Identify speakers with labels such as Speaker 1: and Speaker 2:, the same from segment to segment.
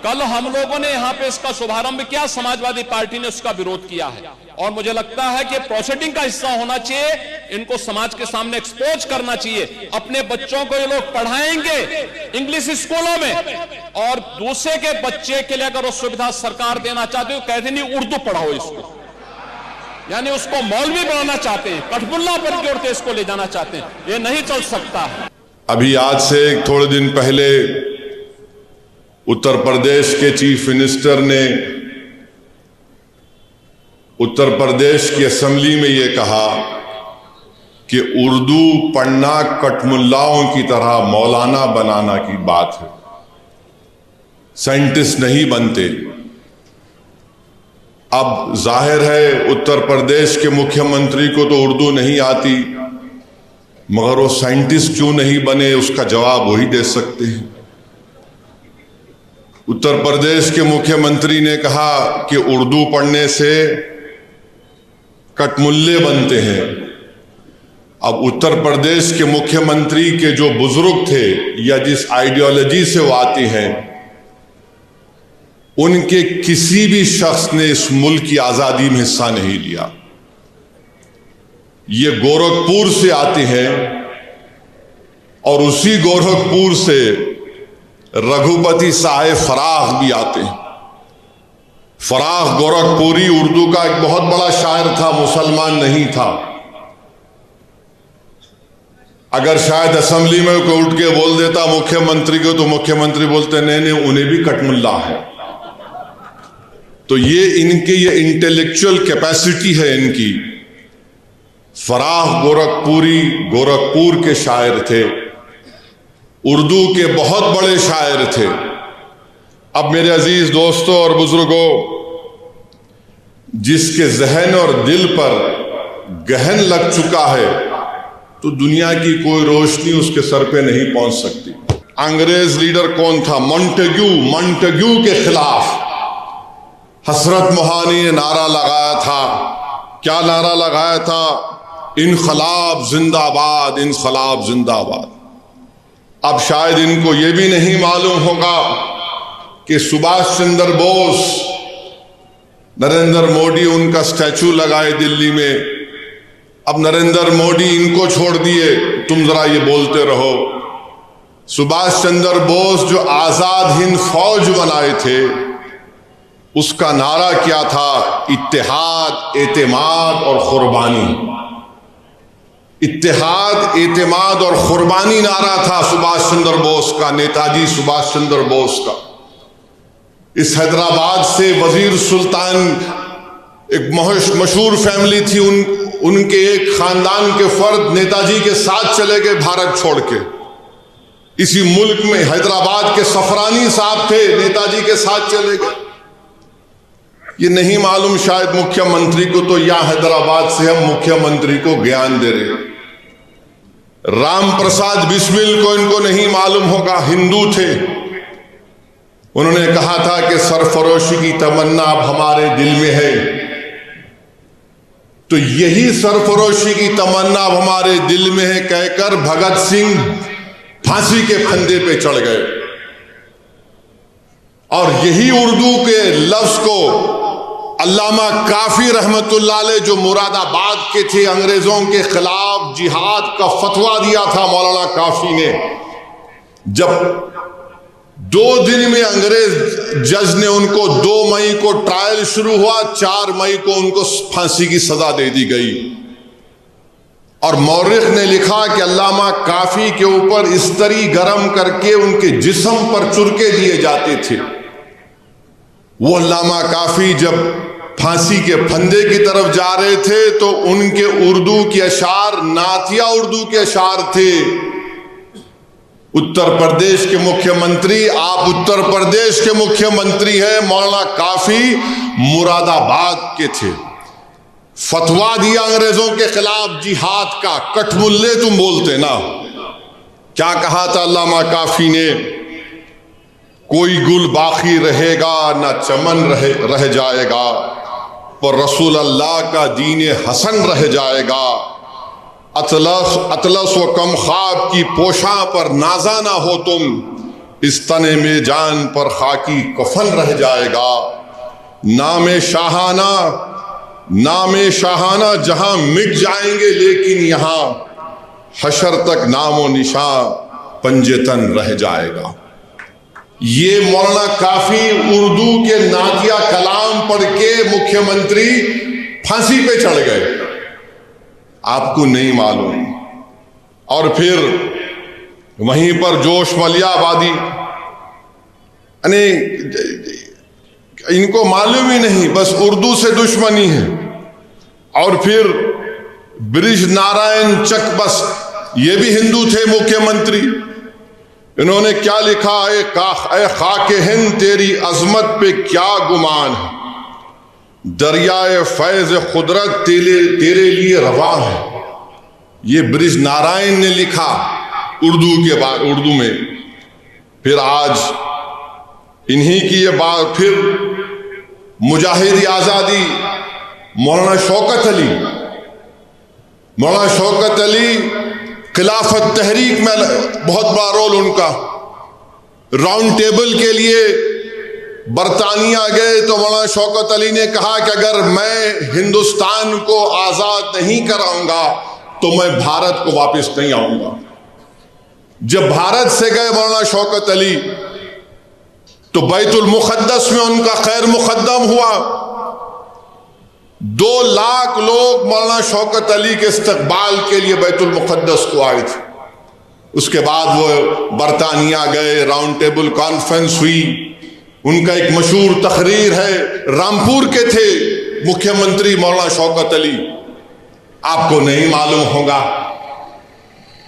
Speaker 1: कल हम लोगों ने यहां पे इसका शुभारंभ किया, समाजवादी पार्टी ने उसका विरोध किया है और मुझे लगता है कि प्रोसीडिंग का हिस्सा होना चाहिए। इनको समाज के सामने एक्सपोज करना चाहिए। अपने बच्चों को ये लोग पढ़ाएंगे इंग्लिश स्कूलों में और दूसरे के बच्चे के लिए अगर वो सुविधा सरकार देना चाहते हो, कहते नहीं उर्दू पढ़ाओ इसको, यानी उसको मौलवी बनाना चाहते हैं, कठपुल्ला पर की ओर इसको ले जाना चाहते हैं। ये नहीं चल सकता।
Speaker 2: अभी आज से थोड़े दिन पहले उत्तर प्रदेश के चीफ मिनिस्टर ने उत्तर प्रदेश की असेंबली में ये कहा कि उर्दू पढ़ना कठमुल्लाओं की तरह मौलाना बनाना की बात है, साइंटिस्ट नहीं बनते। अब जाहिर है उत्तर प्रदेश के मुख्यमंत्री को तो उर्दू नहीं आती, मगर वो साइंटिस्ट क्यों नहीं बने उसका जवाब वही दे सकते हैं। उत्तर प्रदेश के मुख्यमंत्री ने कहा कि उर्दू पढ़ने से कठमुल्ले बनते हैं। अब उत्तर प्रदेश के मुख्यमंत्री के जो बुजुर्ग थे या जिस आइडियोलॉजी से वो आते हैं, उनके किसी भी शख्स ने इस मुल्क की आजादी में हिस्सा नहीं लिया। ये गोरखपुर से आते हैं और उसी गोरखपुर से रघुपति साहेब फराख भी आते हैं। फराख गोरखपुरी उर्दू का एक बहुत बड़ा शायर था, मुसलमान नहीं था। अगर शायद असेंबली में कोई उठ के बोल देता मुख्यमंत्री को, तो मुख्यमंत्री बोलते नहीं उन्हें भी कठमुल्ला है। तो ये इंटेलेक्चुअल कैपेसिटी है इनकी। फराख गोरखपुरी गोरखपुर के शायर थे, उर्दू के बहुत बड़े शायर थे। अब मेरे अजीज दोस्तों और बुजुर्गों, जिसके जहन और दिल पर गहन लग चुका है, तो दुनिया की कोई रोशनी उसके सर पे नहीं पहुंच सकती। अंग्रेज लीडर कौन था? मॉन्टेग्यू के खिलाफ हसरत मोहानी ने नारा लगाया था। क्या नारा लगाया था? इनकलाब जिंदाबाद, इनकलाब जिंदाबाद। अब शायद इनको यह भी नहीं मालूम होगा कि सुभाष चंद्र बोस, नरेंद्र मोदी उनका स्टैचू लगाए दिल्ली में। अब नरेंद्र मोदी इनको छोड़ दिए, तुम जरा ये बोलते रहो। सुभाष चंद्र बोस जो आजाद हिंद फौज बनाए थे, उसका नारा क्या था? इत्तेहाद, एतेमाद और कुर्बानी। इत्तेहाद, एतेमाद और कुर्बानी नारा था सुभाष चंद्र बोस का, नेताजी सुभाष चंद्र बोस का। इस हैदराबाद से वजीर सुल्तान, एक मशहूर फैमिली थी, उनके एक खानदान के फर्द नेताजी के साथ चले गए भारत छोड़ के। इसी मुल्क में हैदराबाद के सफरानी साहब थे, नेताजी के साथ चले गए। ये नहीं मालूम शायद मुख्यमंत्री को, तो या हैदराबाद से हम मुख्यमंत्री को ज्ञान दे रहे। राम प्रसाद बिस्मिल को इनको नहीं मालूम होगा, हिंदू थे। उन्होंने कहा था कि सरफरोशी की तमन्ना अब हमारे दिल में है। तो यही सरफरोशी की तमन्ना अब हमारे दिल में है कहकर भगत सिंह फांसी के फंदे पे चढ़ गए। और यही उर्दू के लफ्ज को अल्लामा काफी रहमतुल्लाह अलैह, जो मुरादाबाद के थे, अंग्रेजों के खिलाफ जिहाद का फतवा दिया था मौलाना काफी ने। जब 2 दिन में अंग्रेज जज ने उनको 2 मई को ट्रायल शुरू हुआ, 4 मई को उनको फांसी की सजा दे दी गई। और मौरिख ने लिखा कि अल्लामा काफी के ऊपर इस्तरी गरम करके उनके जिस्म पर चुरके दिए जाते थे। वो अल्लामा काफी जब फांसी के फंदे की तरफ जा रहे थे, तो उनके उर्दू के अशार नातिया उर्दू के अशार थे। उत्तर प्रदेश के मुख्यमंत्री, आप उत्तर प्रदेश के मुख्यमंत्री हैं, मौलाना काफी मुरादाबाद के थे। फतवा दिया अंग्रेजों के खिलाफ जिहाद का। कठमुल्ले तुम बोलते ना। क्या कहा था अल्लामा काफी ने? कोई गुल बाकी रहेगा ना चमन रह जाएगा, पर रसूल अल्लाह का दीन हसन रह जाएगा। अतलस व कम ख्वाब की पोशा पर नाजा ना हो तुम, इस तने में जान पर खाकी कफन रह जाएगा। नामे शाहाना जहां मिट जाएंगे, लेकिन यहां हशर तक नामो निशान पंजेतन रह जाएगा। ये मौलाना काफी उर्दू के नातिया कलाम पढ़ के मुख्यमंत्री फांसी पे चढ़ गए, आपको नहीं मालूम। और फिर वहीं पर जोश मलियाबादी, इनको मालूम ही नहीं, बस उर्दू से दुश्मनी है। और फिर ब्रिज नारायण चकबस, ये भी हिंदू थे मुख्यमंत्री, इन्होंने क्या लिखा है, ए खाके हिंद तेरी अजमत पे क्या गुमान है, दरियाए फैज कुदरत तेरे लिए रवा है। ये ब्रिज नारायण ने लिखा उर्दू में। फिर आज इन्हीं की ये बात, फिर मुजाहिद आजादी मौलाना शौकत अली खिलाफत तहरीक में बहुत बड़ा रोल उनका। राउंड टेबल के लिए बरतानिया गए तो मौलाना शौकत अली ने कहा कि अगर मैं हिंदुस्तान को आजाद नहीं कराऊंगा तो मैं भारत को वापस नहीं आऊंगा। जब भारत से गए मौलाना शौकत अली तो बैतुल मुक़द्दस में उनका खैर मुक़द्दम हुआ। 2 लाख लोग मौलाना शौकत अली के इस्तकबाल के लिए बैतुल मुक़द्दस को आए थे। उसके बाद वो बरतानिया गए, राउंड टेबल कॉन्फ्रेंस हुई। उनका एक मशहूर तकरीर है, रामपुर के थे मुख्यमंत्री मौलाना शौकत अली, आपको नहीं मालूम होगा।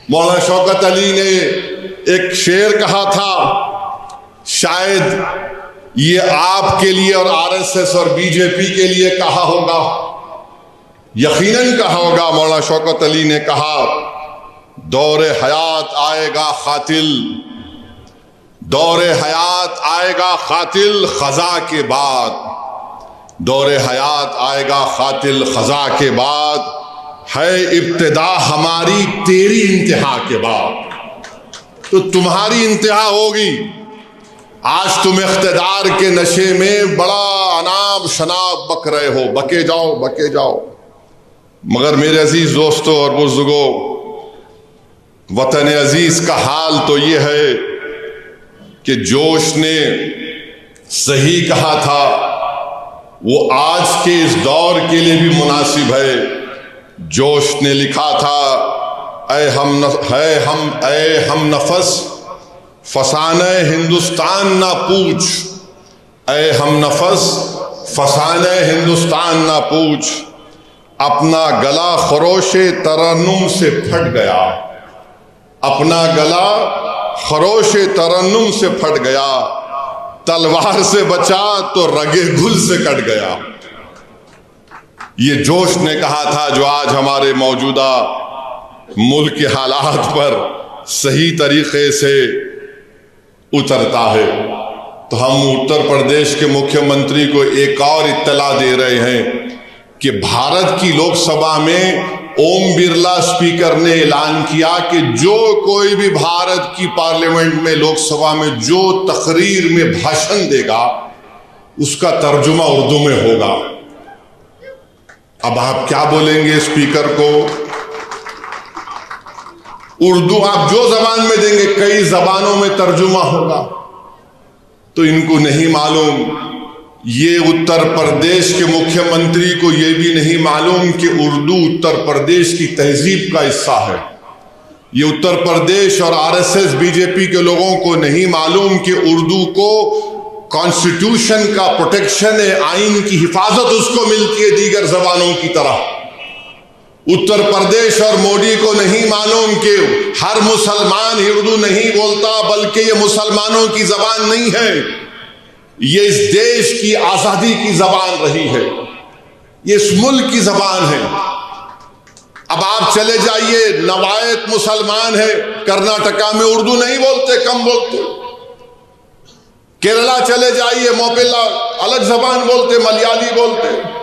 Speaker 2: मौलाना शौकत अली ने एक शेर कहा था, शायद ये आपके लिए और आरएसएस और बीजेपी के लिए कहा होगा, यकीनन कहा होगा। मौलाना शौकत अली ने कहा, दौरे हयात आएगा खातिल, दौरे हयात आएगा खातिल खजा के बाद, दौरे हयात आएगा खातिल खजा के बाद, है इब्तिदा हमारी तेरी इंतहा के बाद। तो तुम्हारी इंतहा होगी। आज तुम इख्तिदार के नशे में बड़ा अनाब शनाब बक रहे हो, बके जाओ। मगर मेरे अजीज दोस्तों और बुजुर्गों, वतन अजीज का हाल तो ये है कि जोश ने सही कहा था, वो आज के इस दौर के लिए भी मुनासिब है। जोश ने लिखा था, ऐ हम नफस फसाने हिंदुस्तान ना पूछ, ऐ हम नफस फसाने हिंदुस्तान ना पूछ, अपना गला खरोशे तरन्नुम से फट गया, अपना गला खरोशे तरन्नुम से फट गया, तलवार से बचा तो रगे गुल से कट गया। ये जोश ने कहा था, जो आज हमारे मौजूदा मुल्क के हालात पर सही तरीके से उतरता है। तो हम उत्तर प्रदेश के मुख्यमंत्री को एक और इत्तला दे रहे हैं कि भारत की लोकसभा में ओम बिरला स्पीकर ने ऐलान किया कि जो कोई भी भारत की पार्लियामेंट में, लोकसभा में जो तकरीर में भाषण देगा उसका तर्जुमा उर्दू में होगा। अब आप क्या बोलेंगे स्पीकर को? उर्दू आप जो जबान में देंगे, कई जबानों में तर्जुमा होगा। तो इनको नहीं मालूम, ये उत्तर प्रदेश के मुख्यमंत्री को ये भी नहीं मालूम कि उर्दू उत्तर प्रदेश की तहजीब का हिस्सा है। ये उत्तर प्रदेश और आरएसएस बीजेपी के लोगों को नहीं मालूम कि उर्दू को कॉन्स्टिट्यूशन का प्रोटेक्शन है, आइन की हिफाजत उसको मिलती है दीगर जबानों की तरह। उत्तर प्रदेश और मोदी को नहीं मालूम कि हर मुसलमान ही उर्दू नहीं बोलता, बल्कि ये मुसलमानों की जबान नहीं है, ये इस देश की आजादी की जबान रही है, ये इस मुल्क की जबान है। अब आप चले जाइए, नवायत मुसलमान है, कर्नाटका में उर्दू नहीं बोलते, कम बोलते। केरला चले जाइए, मोपिला अलग जबान बोलते, मलयाली बोलते।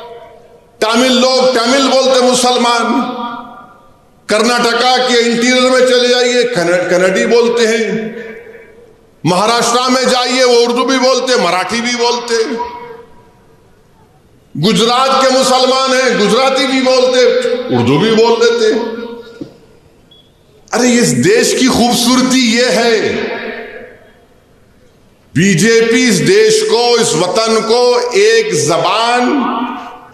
Speaker 2: तमिल लोग तमिल बोलते मुसलमान। कर्नाटका के इंटीरियर में चले जाइए, कन्नड़ी बोलते हैं। महाराष्ट्र में जाइए, वो उर्दू भी बोलते, मराठी भी बोलते। गुजरात के मुसलमान हैं, गुजराती भी बोलते, उर्दू भी बोल लेते। अरे इस देश की खूबसूरती ये है, बीजेपी इस देश को, इस वतन को एक जबान,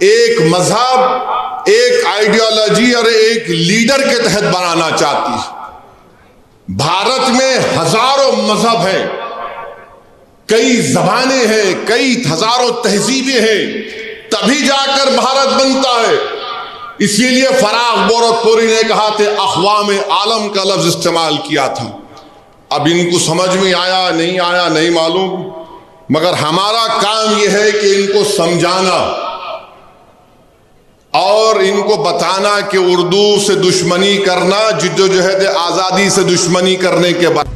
Speaker 2: एक मजहब, एक आइडियोलॉजी और एक लीडर के तहत बनाना चाहती है। भारत में हजारों मजहब हैं, कई जबानें हैं, कई हजारों तहजीबें हैं, तभी जाकर भारत बनता है। इसीलिए फराग गोरखपुरी ने कहा थे, अक़वाम आलम का लफ्ज इस्तेमाल किया था। अब इनको समझ में आया नहीं आया नहीं मालूम, मगर हमारा काम यह है कि इनको समझाना और इनको बताना कि उर्दू से दुश्मनी करना जिद्दोजहद आज़ादी से दुश्मनी करने के बाद